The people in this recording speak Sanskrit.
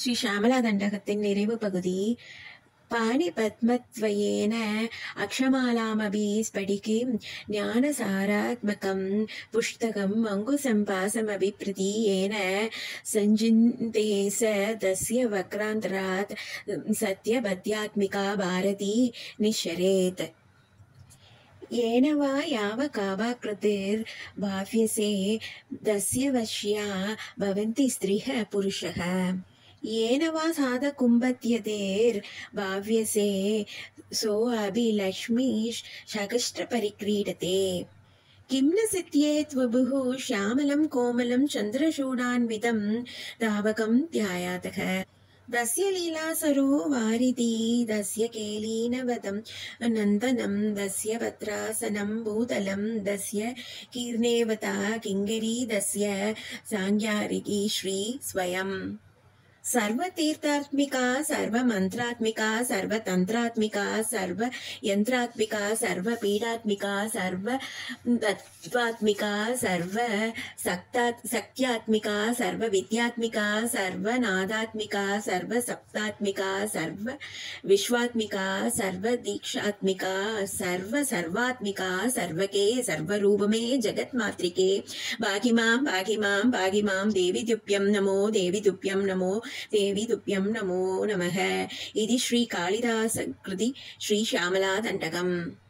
ஸ்ரீ ஷியாமளா தண்டகத்தின் நிறைவு பகுதி. पाणिपद्मत्वयेन अक्षमालामपि स्फटिकीं ज्ञानसारात्मकं पुस्तकम् अङ्कुसम्पासमपि प्रतीयेन सञ्चिन्ते स तस्य वक्रान्तरात् सत्यपद्यात्मिका भारती निश्चरेत्। येन वा यावकावाकृतिर्भाव्यसे तस्य वश्या भवन्ति स्त्रियः पुरुषः। येन वा साधकुम्भत्यतेर्भाव्यसे सोऽभिलक्ष्मीशकष्टपरिक्रीडते। किं न सिद्ध्येत् वपुः श्यामलं कोमलं चन्द्रचूडान्वितं धावकं ध्यायातः। दस्य लीलासरो वारिधि दस्य केलीनवदं नन्दनं दस्य भद्रासनं भूतलं दस्य कीर्णेवता किङ्करी दस्य साङ्गारिकी श्री स्वयं। सर्वतीर्थात्मिका सर्वमन्त्रात्मिका सर्वतन्त्रात्मिका सर्वयन्त्रात्मिका सर्वपीडात्मिका सर्वतत्त्वात्मिका सर्वशक्त्यात्मिका सर्वविद्यात्मिका सर्वनादात्मिका सर्वसप्तात्मिका सर्वविश्वात्मिका सर्वदीक्षात्मिका सर्वसर्वात्मिका सर्वके सर्वरूपमे जगन्मातृके भागि मां देवी तुभ्यं नमो देवी तुभ्यं नमो देवी तुभ्यं नमो नमः। इति श्री कालिदास कृति श्री श्यामला दण्डकम्।